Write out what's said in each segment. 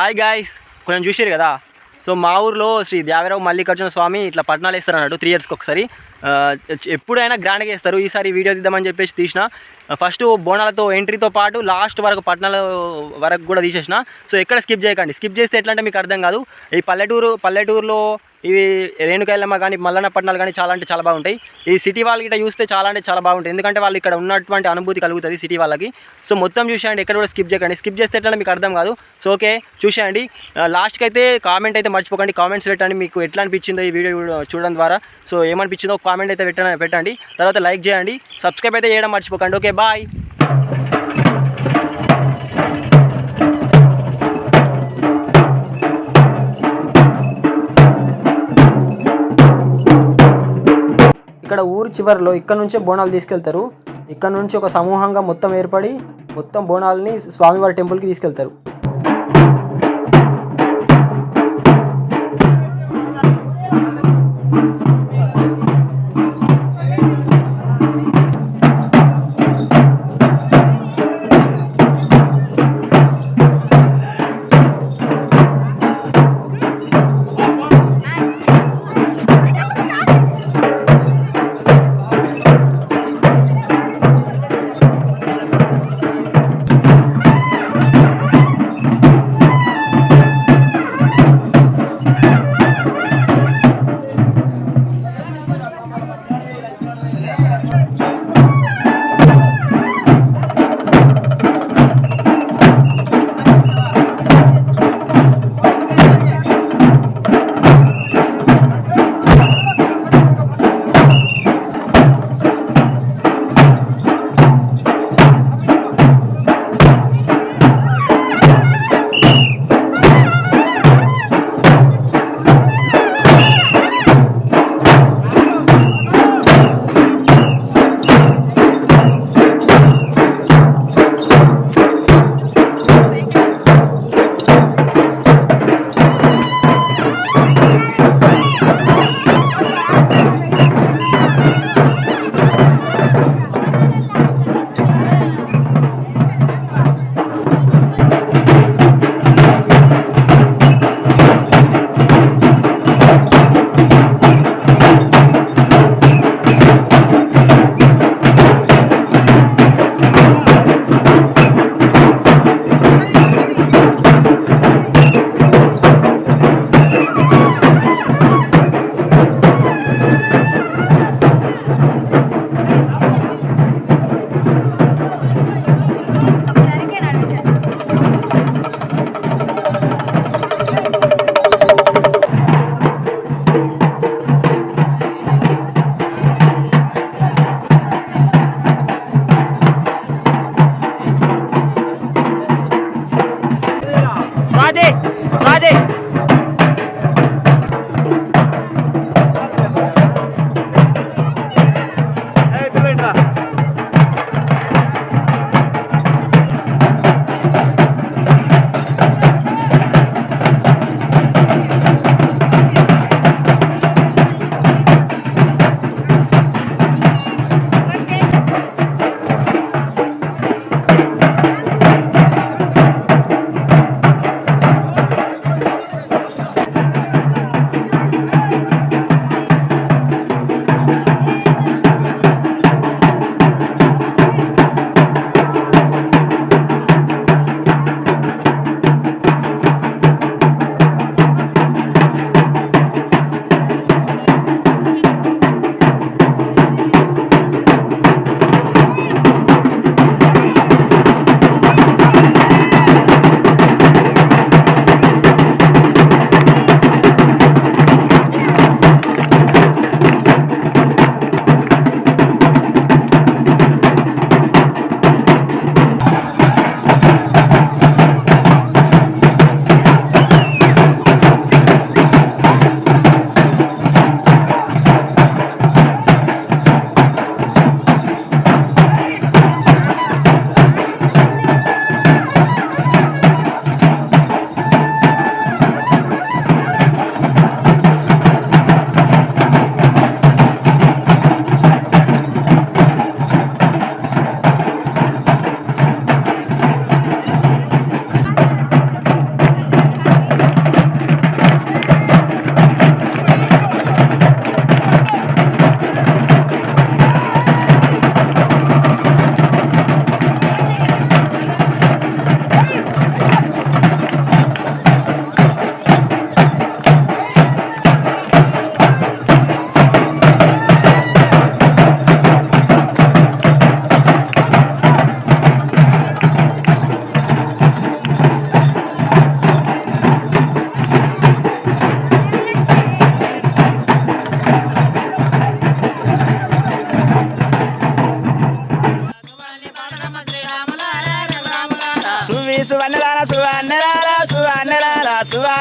Hi guys, కొంచెం చూసారు కదా. సో మా ఊర్లో శ్రీ దేవరావు మల్లికార్జున స్వామి ఇట్లా పట్నాలు వేస్తారు అన్నట్టు 3 yearsకి ఒకసారి. ఎప్పుడైనా గ్రాండ్గా వేస్తారు. ఈసారి వీడియో తీద్దామని చెప్పేసి తీసిన. ఫస్ట్ బోనాలతో ఎంట్రీతో పాటు లాస్ట్ వరకు పట్నాల వరకు కూడా తీసేసిన. సో ఎక్కడ స్కిప్ చేయకండి. స్కిప్ చేస్తే ఎట్లా అంటే మీకు అర్థం కాదు. ఈ పల్లెటూరులో ఇవి రేణుకాయలమ్మ కానీ మల్లన్న పట్నాలు కానీ చాలా అంటే చాలా బాగుంటాయి. ఈ సిటీ వాళ్ళకి ఇట్లా చూస్తే చాలా అంటే చాలా బాగుంటాయి. ఎందుకంటే వాళ్ళు ఇక్కడ ఉన్నటువంటి అనుభూతి కలుగుతుంది సిటీ వాళ్ళకి. సో మొత్తం చూసేయండి, ఎక్కడ కూడా స్కిప్ చేయకండి. స్కిప్ చేస్తే ఎట్లా మీకు అర్థం కాదు. సో ఓకే, చూసేయండి. లాస్ట్కి అయితే కామెంట్ అయితే మర్చిపోకండి. కామెంట్స్ పెట్టండి మీకు ఎట్లా అనిపించిందో ఈ వీడియో చూడడం ద్వారా. సో ఏమనిపించిందో కామెంట్ అయితే పెట్టండి. తర్వాత లైక్ చేయండి, సబ్స్క్రైబ్ అయితే చేయడం మర్చిపోకండి. Okay, bye. ఇక్కడ ఊరు చివరిలో ఇక్కడ నుంచే బోనాలు తీసుకెళ్తారు. ఇక్కడ నుంచి ఒక సమూహంగా మొత్తం ఏర్పడి మొత్తం బోనాలని స్వామివారి టెంపుల్కి తీసుకెళ్తారు.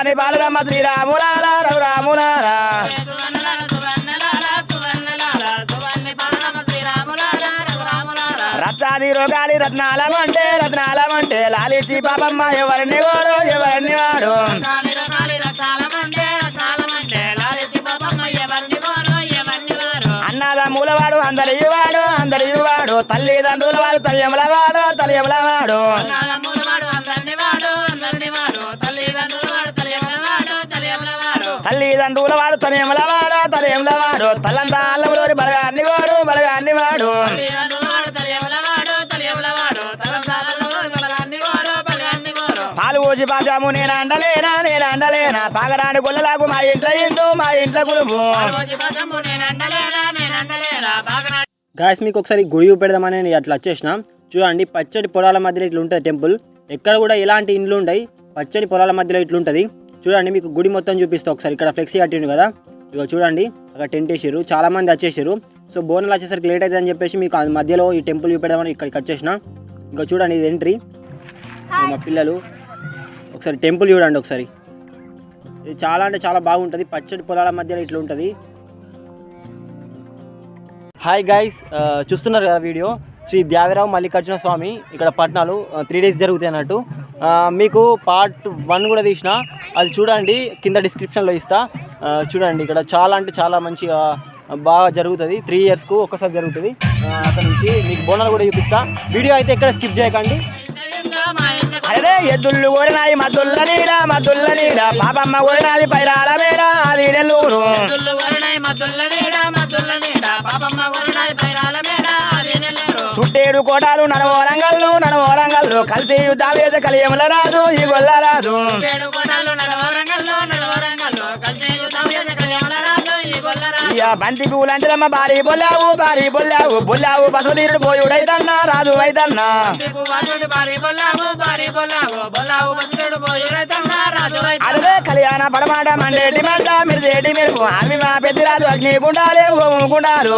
సువాని బాలరమ్మ శ్రీరాములారా రఘురాములారా రత్నాది రోగాలి రత్నాలమంటే లాలిచి పాపమ్మ ఎవరిని వాడు అన్నద మూలవాడు అందరి వాడు తల్లిదండ్రుల వాడు తల్లియముల వాడు తల్లిదండ్రుల వాడు తల్లియముల వాడు తల్లంతా అల్లములోని బలగాన్ని వాడు పాలు పోసి పాశాము నేనండలేనా పాగరాని గొల్లలాగు మా ఇంట్లో గురువు గాయస్ మీకు ఒకసారి గుడి పెడదామని నేను అట్లా వచ్చేసిన చూడండి. పచ్చడి పొలాల మధ్యలో ఇట్లా ఉంటుంది టెంపుల్. ఎక్కడ కూడా ఎలాంటి ఇండ్లు ఉండయి, పచ్చడి పొలాల మధ్యలో ఇట్లుంటుంది. చూడండి మీకు గుడి మొత్తం చూపిస్తా ఒకసారి. ఇక్కడ ఫ్లెక్సీ కట్టిండు కదా, ఇక చూడండి అక్కడ టెంట్ వేసారు, చాలా మంది వచ్చేసారు. సో బోనాలు వచ్చేసరికి లేట్ అవుతుంది అని చెప్పేసి మీకు మధ్యలో ఈ టెంపుల్ చూపెడదామని ఇక్కడికి వచ్చేసిన. ఇంకా చూడండి ఇది ఎంట్రీ. మా పిల్లలు ఒకసారి టెంపుల్ చూడండి ఒకసారి. ఇది చాలా అంటే చాలా బాగుంటుంది, పచ్చడి పొలాల మధ్యలో ఇట్లా ఉంటుంది. హాయ్ గైస్, చూస్తున్నారు కదా వీడియో. శ్రీ ద్యావిరావు మల్లికార్జున స్వామి ఇక్కడ పట్నాలు 3 days జరుగుతాయి అన్నట్టు. మీకు పార్ట్ 1 కూడా తీసిన, అది చూడండి, కింద డిస్క్రిప్షన్లో ఇస్తా. చూడండి ఇక్కడ చాలా అంటే చాలా మంచిగా బాగా జరుగుతుంది. 3 yearsకు ఒక్కసారి జరుగుతుంది. అక్కడ నుంచి మీకు బోనాలు కూడా చూపిస్తా. వీడియో అయితే ఎక్కడ స్కిప్ చేయకండి. అరే ఎద్దుళ్ళు కోరినాయి మద్దుల్ల నీడ పాపమ్మ కోరినాది పైరాల మేడ అది నెల్లూరు చుట్టేడు కోటాలు నడవరంగల్లు కలిసి యుద్ధాలు కలియముల రాజు ఈ గొల్ల రాజు బంతి పూలంటేనమ్మ భారీ బొల్లావు పసుదీరుడు పోయుడైతన్నా రాజు అయితన్నా అదే కళ్యాణ పడమాట మండేటి మంట మిరిదేటి మెరుపు అవి మా పెద్దరాజు అగ్నిగుండాలే ఓముగుండాలు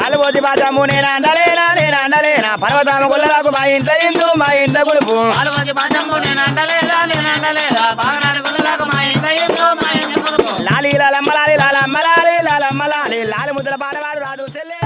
పాలుపోసి పాసాము నేనండలేనా పర్వతాము గొల్లలకు మా ఇంట్లో గుడుపు లాలి లాలి ముద్దల పాడవాడు రాజు సెల్లే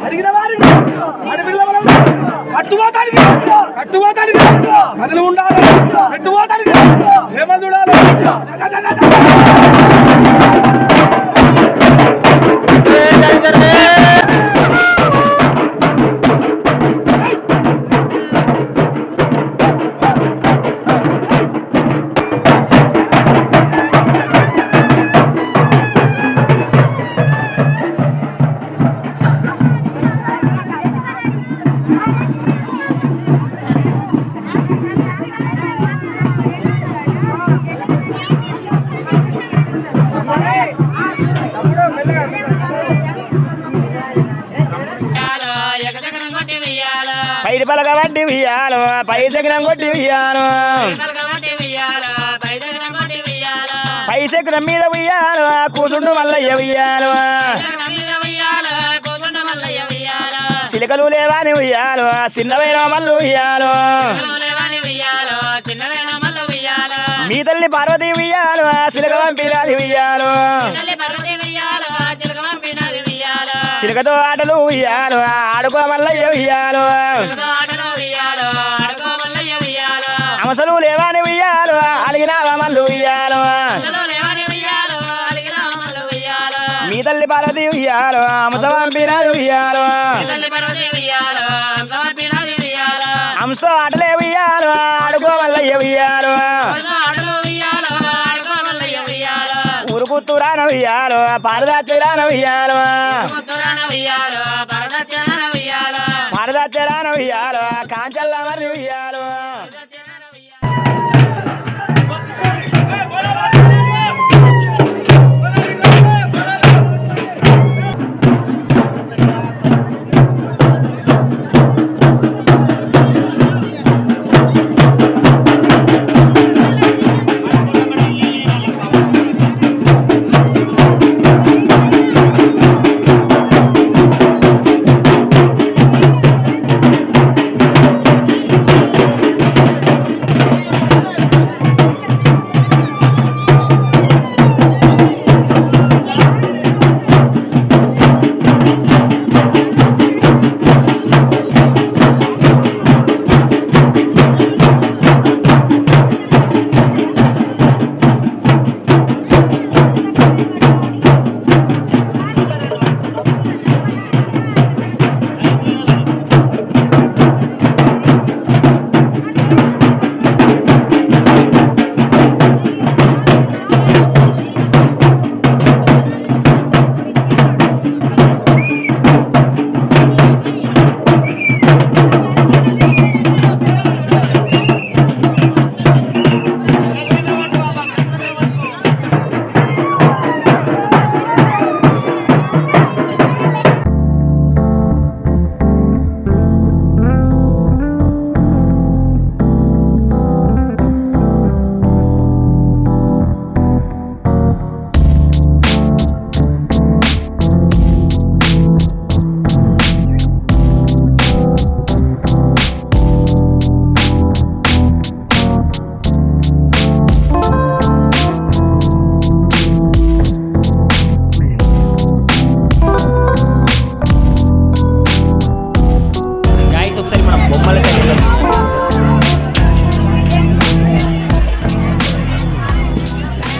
అడిగిన వారికి కట్టుబోతానికి కథలు ఉండాలి పెట్టుబోతానికి ఏమని చూడాలి పైడి పలక వడ్డి ఉయ్యాలు పై శకనం కొట్టి ఉయ్యాలు పై శకనం మీద ఉయ్యాలు కూసుండు మల్లయ్య ఉయ్యాలు చిలకలు లేవాని ఉయ్యాలు చిన్నవైన మల్లు ఉయ్యాలు మీ తల్లి పార్వతి ఉయ్యాలు చిలక పంపిరాది ఉయ్యాలు చిలకతో ఆటలు ఉయ్యాలు ఆడుకో మల్లయ్య ఉయ్యాలు అమసలు లేవాని ఉయ్యాలు అలిగినావా మల్లు ఉయ్యాలు మీ తల్లి పార్వతి ఉయ్యాలు అమస పంపిరాది ఉయ్యాలు అంశతో ఆటలే ఉయ్యాలు ఆడుకో మల్లయ్య ఉయ్యాలు ఉరుకుతురాన ఉయ్యాలు పారదాచరాన ఉయ్యాలు పారదాచరాన ఉయ్యాలు కాంచల్ల మరి ఉయ్యాలు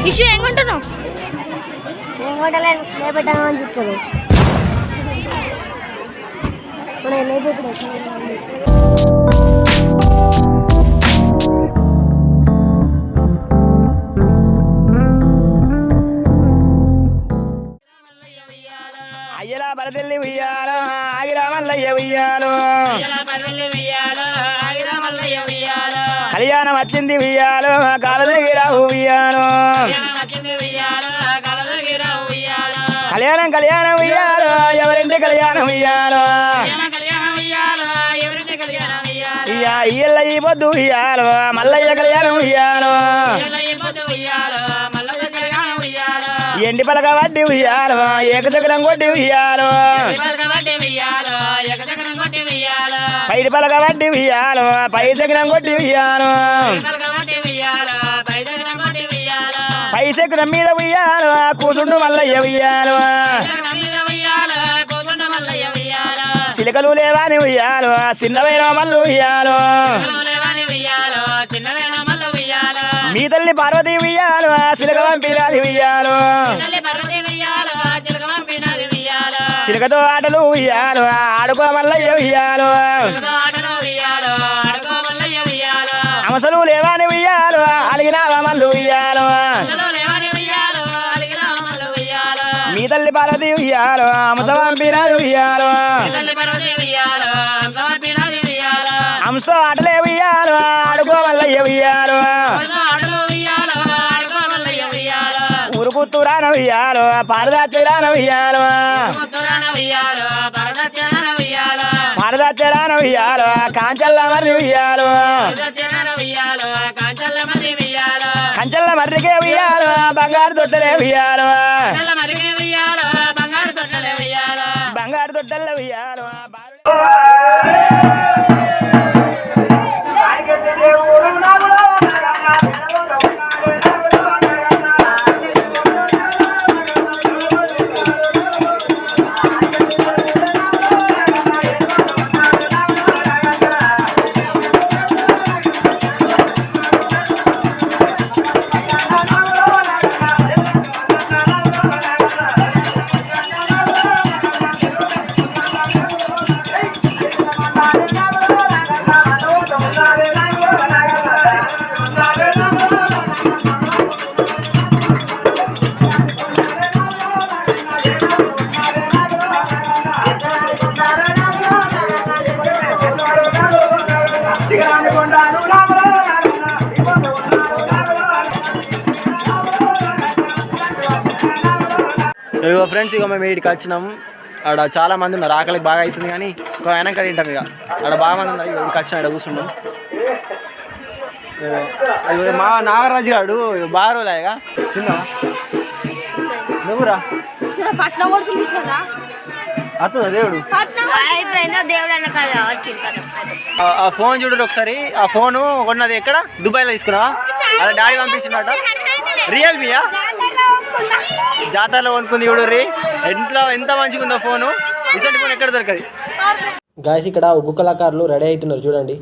విషు ఏం కొంటున్నావు? లేబెట్టామని చెప్తాను అయ్యలా బరదెల్లి ఉయ్యాలో ఆగిరా మల్లయ్య ఉయ్యాలో కళ్యాణం వచ్చింది ఉయ్యాలో కాలదిగిరా ఉయ్యాలో కళ్యాణం ఉయ్యాలో ఎవరింటి కళ్యాణం ఉయ్యాలో ఇయ్యల్ల ఈ పొద్దు ఉయ్యాలో మల్లయ్య కళ్యాణం ఉయ్యాలో ఎండి పలక వడ్డి ఉయ్యాలో ఏకచక్రం కొట్టి ఉయ్యాలో పైడి పలక వడ్డి ఉయ్యాలో పై చక్రం కొట్టి ఉయ్యాలో పై చక్రం మీద ఉయ్యాలో కూసుండు మల్లయ్య ఉయ్యాలో చిలకలు లేవాని ఉయ్యాలో చిన్నవైన మల్లు ఉయ్యాలో మీ తల్లి పార్వతి ఉయ్యాలో చిలక పంపిరాది ఉయ్యాలో చిలకతో ఆటలు ఉయ్యాలో ఆడుకో మల్లయ్య ఉయ్యాలో అమసలు లేవాని ఉయ్యాలో అలిగినావా మల్లు ఉయ్యాలో మీ తల్లి పార్వతి ఉయ్యాలో అమస పంపిరాది ఉయ్యాలో అంశతో ఆటలే ఉయ్యాలో ఆడుకో మల్లయ్య ఉయ్యాలో ఊరుకుత్తురాన ఉయ్యాలో పారదాచరాన ఉయ్యాలో పారదాచరాన ఉయ్యాలో కాంచల్ల మర్రి ఉయ్యాలో కంచల్ల మర్రికే ఉయ్యాలో బంగారు దొడ్డలే ఉయ్యాలో బంగారు దొడ్డల్ల ఉయ్యాలో ఇగో ఫ్రెండ్స్, ఇక మేము వీడికి వచ్చినాం. ఆడ చాలా మంది ఉన్నారు, ఆకలికి బాగా అవుతుంది కానీ ఇక వెనక తింటాం. ఇక ఆడ బాగా మంది ఉన్నారు. ఇక్కడికి వచ్చిన ఆడ కూర్చున్నాం. మా నాగరాజు గారు బాగా రోజులాగా తిన్నావా నువ్వురా అత్తుందా దేవుడు? ఆ ఫోన్ చూడు ఒకసారి. ఆ ఫోను కొన్నది ఎక్కడ? దుబాయ్లో తీసుకున్నావా? అదే డాడీ పంపించినట. రియల్మీయా? జాతరలో కొనుక్కుంది చూడు రీ. ఎంత మంచిగా ఉందో ఫోను. ఇసంటి ఫోన్ ఎక్కడ దొరకదు. గాయస్, ఇక్కడ ఉగ్గు కళాకారులు రెడీ అవుతున్నారు చూడండి.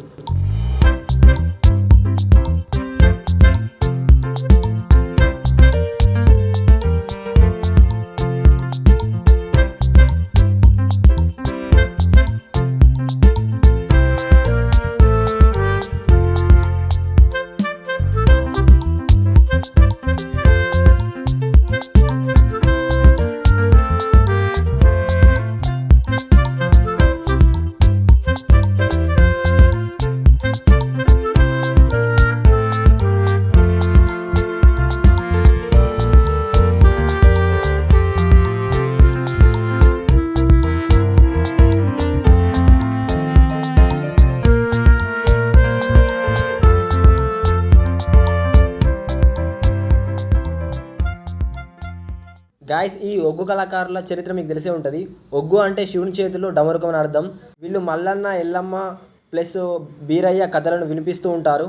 గాయస్, ఈ ఒగ్గు కళాకారుల చరిత్ర మీకు తెలిసే ఉంటుంది. ఒగ్గు అంటే శివుని చేతిలో డమరుకం అని అర్థం. వీళ్ళు మల్లన్న, ఎల్లమ్మ ప్లస్ బీరయ్య కథలను వినిపిస్తూ ఉంటారు.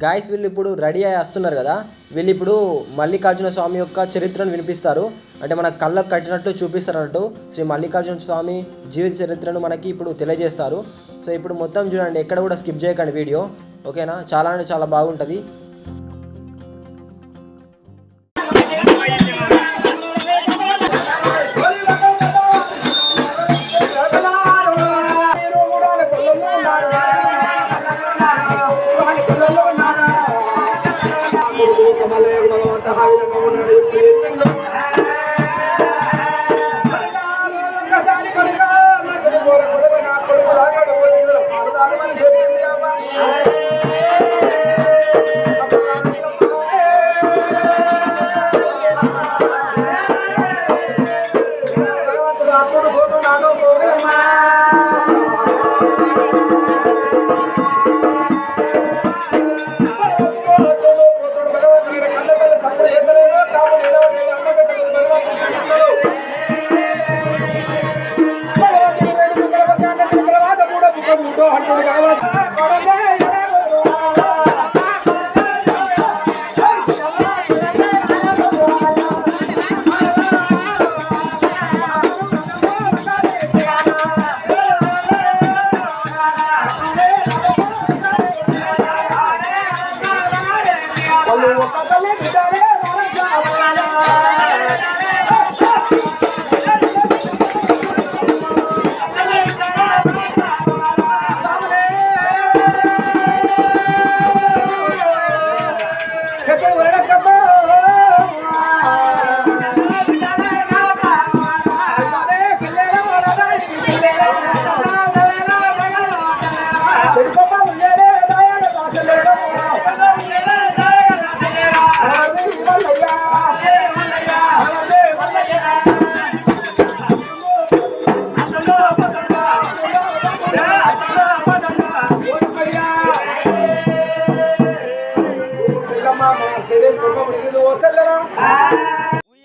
గాయస్, వీళ్ళు ఇప్పుడు రెడీ అయ్యి వస్తున్నారు కదా. వీళ్ళు ఇప్పుడు మల్లికార్జున స్వామి యొక్క చరిత్రను వినిపిస్తారు. అంటే మన కళ్ళకు కట్టినట్టు చూపిస్తారు అన్నట్టు. శ్రీ మల్లికార్జున స్వామి జీవిత చరిత్రను మనకి ఇప్పుడు తెలియజేస్తారు. సో ఇప్పుడు మొత్తం చూడండి, ఎక్కడ కూడా స్కిప్ చేయకండి వీడియో, ఓకేనా? చాలా అంటే చాలా బాగుంటుంది.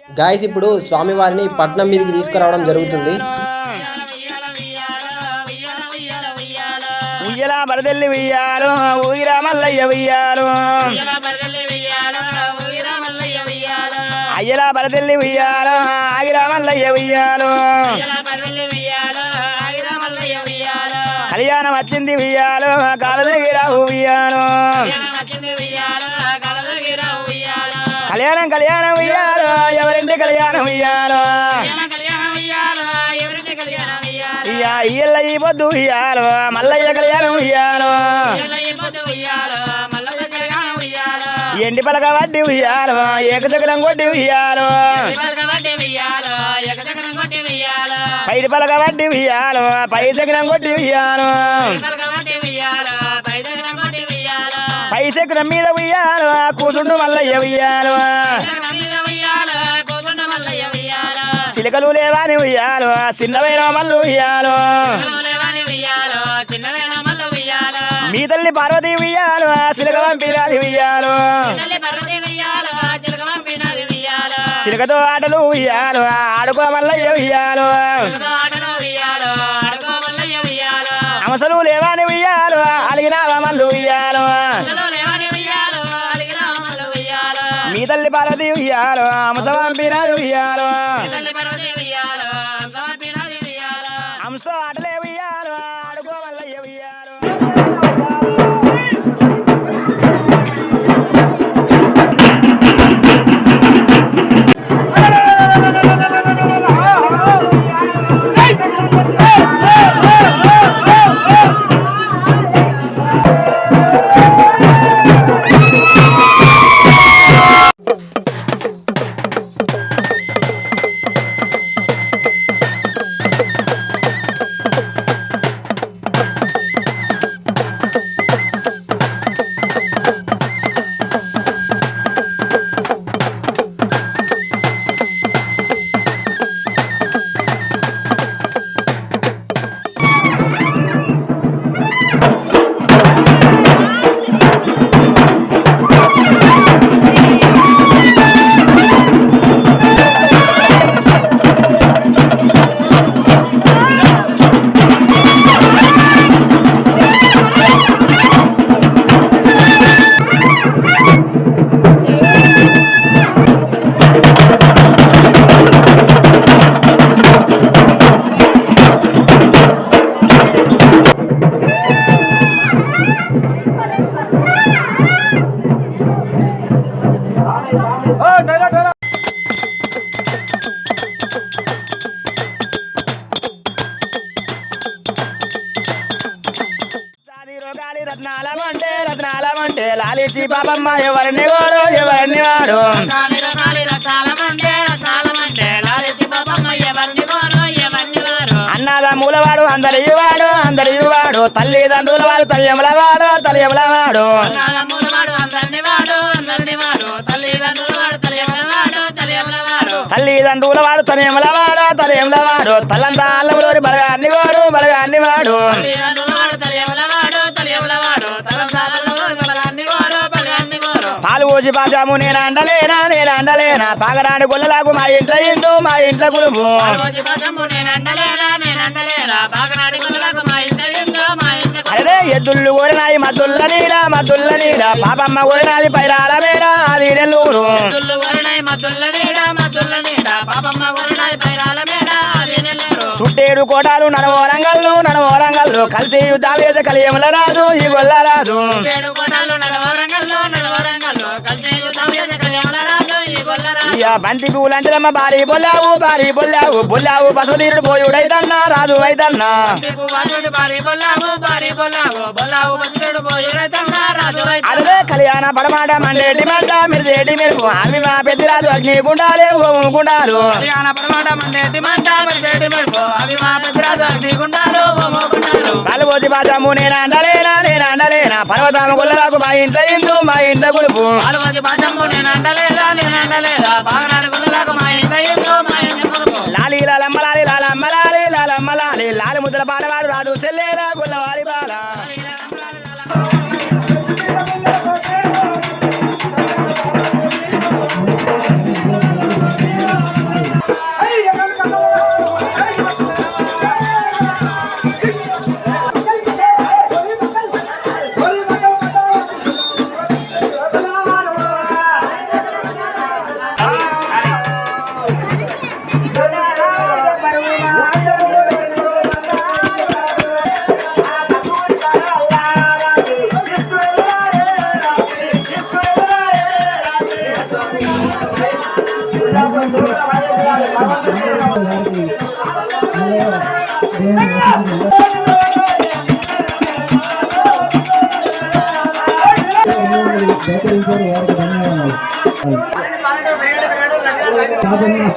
గాయస్ ఇప్పుడు స్వామివారిని పట్నం మీదకి తీసుకురావడం జరుగుతుంది. ఉయ్యల బరదెల్లి ఉయ్యారు ఊగిరా మల్లయ్య ఉయ్యారు అయ్యల బరదెల్లి ఉయ్యారు ఆగిరా మల్లయ్య ఉయ్యారు కళ్యాణం వచ్చింది ఉయ్యారు కాలు తిరిగిరా ఉయ్యారు కళ్యాణం ఉయ్యారు ఎవరింటి కళ్యాణం ఉయ్యారు ఇయ్యల్ల ఈ పొద్దు ఉయ్యారు మల్లయ్య కళ్యాణం ఉయ్యారు ఎండి పలక వడ్డీ ఉయ్యారు ఏకచక్రం కొట్టి ఉయ్యారు పైడి పలక వడ్డీ ఉయ్యారు పై చక్రం కొట్టి ఉయ్యారు పై చక్రం మీద ఉయ్యారు కూసుండు మల్లయ్య ఉయ్యారు చిలకలు లేవాని ఉయ్యాలు చిన్నవైన మల్లు ఉయ్యాలు మీ తల్లి పార్వతి ఉయ్యాలు చిలక పంపిరాది ఉయ్యాలు చిలకతో ఆటలు ఉయ్యాలు ఆడుకో మల్లయ్య ఉయ్యాలు అమసలు లేవాని ఉయ్యాలు అలిగినావా మల్లు ఉయ్యాలు మీ తల్లి పార్వతి ఉయ్యాలు అమస పంపిరాది ఉయ్యాలు అంశతో ఆటలే ఉయ్యాలు ఆడుకో మల్లయ్య ఉయ్యాలు రత్నాలమంటే లాలిచి పాపమ్మ ఎవరిని వాడు ఎవరిని వాడు అన్నద మూలవాడు అందరి వాడు తల్లిదండ్రుల వాడు తల్లియముల వాడు తల్లిదండ్రుల వాడు తల్లియముల వాడు తల్లంతా అల్లములోని బలగాన్ని వాడు పాలు పోసి పాశాము నేనండలేనా పాగరాని గొల్లలాగు మా ఇంట్లో గురువు అరే ఎద్దుళ్ళు కోరినాయి మద్దుల్ల నీడ పాపమ్మ కోరినాది పైరాల మేడ అది నెల్లూరు చుట్టేడు కోటాలు నడవరంగల్లు కలిసి యుద్ధాలు కలియముల రాదు ఈ గొల్ల రాదు బంతి పూలంటేమ్మ భారీ బొల్లావు పసుదీరుడు పోయుడైతన్నా రాజు అయితన్నా అదే కళ్యాణ పడమాట మండేటి మంట మిరిదేటి మెరుపు అవి మా పెద్దరాజు అగ్ని గుండాలే గుండాలు పాలు పోసి పాసాము నేనండలేనా పర్వతామ గొల్లలకు మా ఇంట్లో గురుపు లాలి లాలి ముద్దల పాడవాడు రాదు సెల్లేరా గొల్లవాడి బాల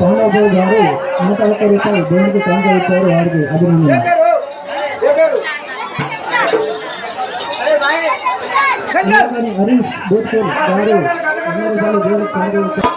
పాండవ గారు 101 రూపాయలు దేవునికి కానుక ఇచ్చారు. వారికి అభినందన. హరీష్ బోత్కర్ గారు 100 రూపాయలు దేవునికి కానుక ఇచ్చారు.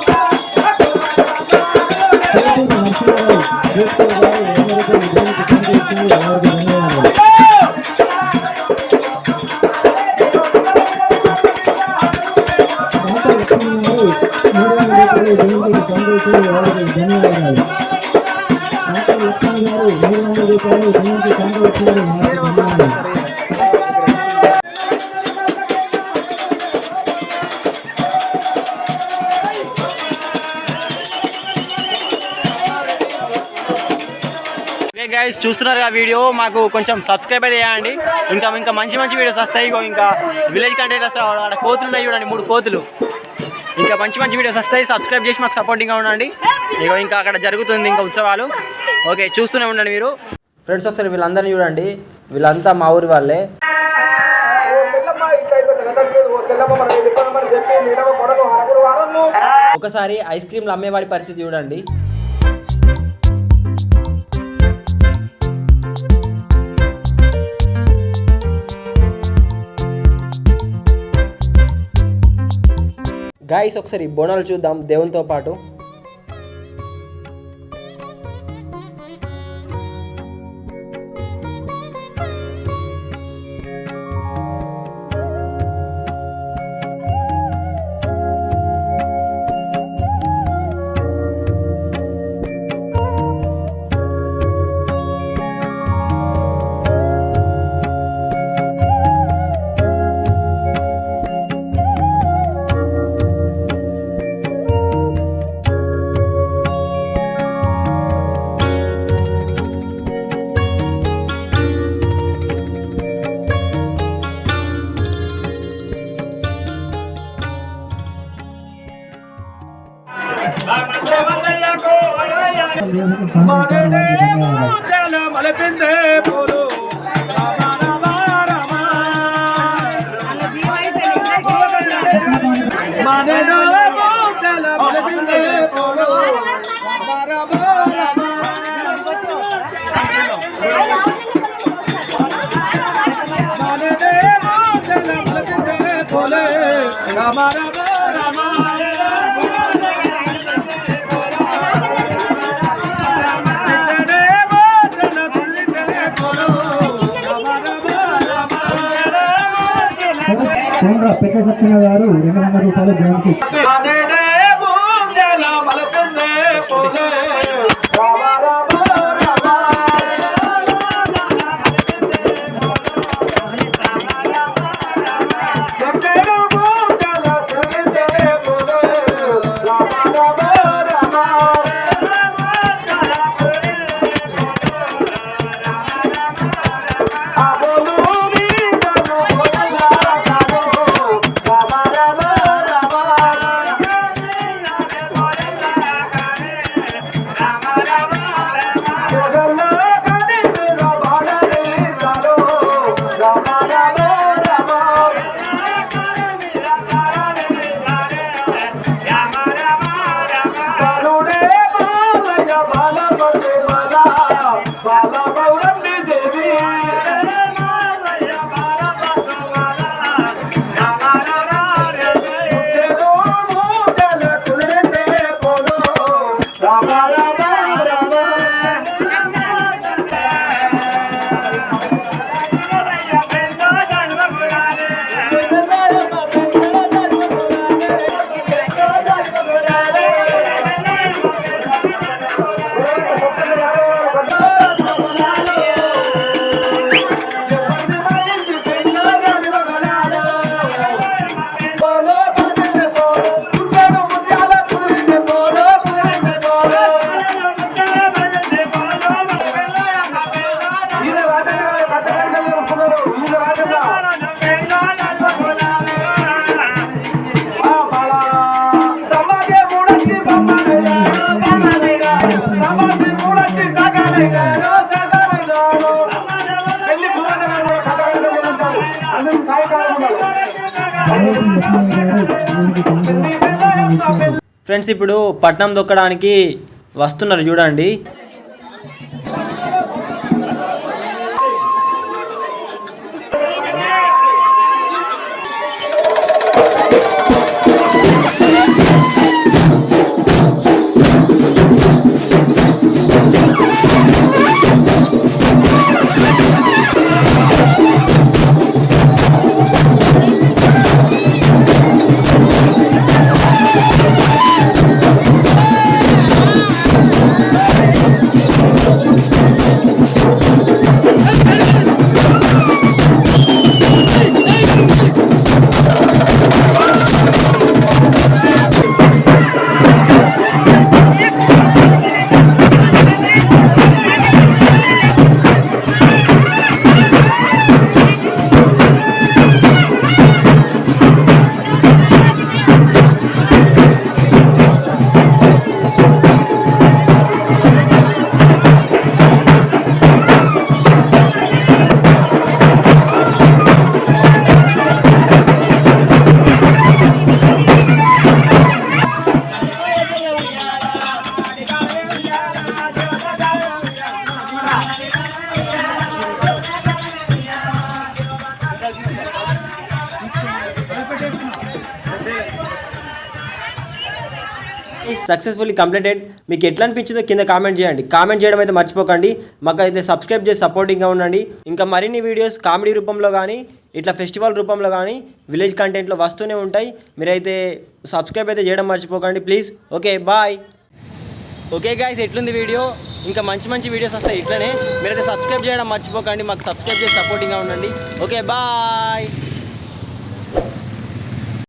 గైస్ చూస్తున్నారు ఆ వీడియో, మాకు కొంచెం సబ్స్క్రైబ్ అయితే చేయండి. ఇంకా మంచి వీడియోస్ వస్తాయి. ఇంకా విలేజ్ కంటెంట్ వస్తాయి. అక్కడ కోతులు ఉన్నాయి చూడండి, 3 కోతులు. ఇంకా మంచి వీడియోస్ వస్తాయి. సబ్స్క్రైబ్ చేసి మాకు సపోర్టింగ్గా ఉండండి. ఇంకా అక్కడ జరుగుతుంది ఇంకా ఉత్సవాలు. ఓకే, చూస్తూనే ఉండండి మీరు. ఫ్రెండ్స్ ఒకసారి వీళ్ళందరినీ చూడండి, వీళ్ళంతా మా ఊరి వాళ్ళే. ఒకసారి ఐస్ క్రీమ్లు అమ్మేవాడి పరిస్థితి చూడండి. గాయస్ ఒకసారి బోనాలు చూద్దాం దేవునితో పాటు. పెద్ద సత్యనారాయణ గారు 200 రూపాయలు దేవునికి. ఫ్రెండ్స్ ఇప్పుడు పట్నం దొక్కడానికి వస్తున్నారు చూడండి. Successfully completed. మీకు ఎట్లా అనిపించిందో కింద కామెంట్ చేయండి. కామెంట్ చేయడం అయితే మర్చిపోకండి. మాకు అయితే సబ్స్క్రైబ్ చేసి సపోర్టింగ్గా ఉండండి. ఇంకా మరిన్ని వీడియోస్ కామెడీ రూపంలో కానీ ఇట్లా ఫెస్టివల్ రూపంలో కానీ విలేజ్ కంటెంట్లో వస్తూనే ఉంటాయి. మీరైతే సబ్స్క్రైబ్ అయితే చేయడం మర్చిపోకండి please. Okay bye. Okay guys, ఎట్లుంది వీడియో? ఇంకా మంచి మంచి వీడియోస్ వస్తాయి ఇట్లనే. మీరైతే సబ్స్క్రైబ్ చేయడం మర్చిపోకండి. మాకు సబ్స్క్రైబ్ చేసి సపోర్టింగ్గా ఉండండి. Okay bye.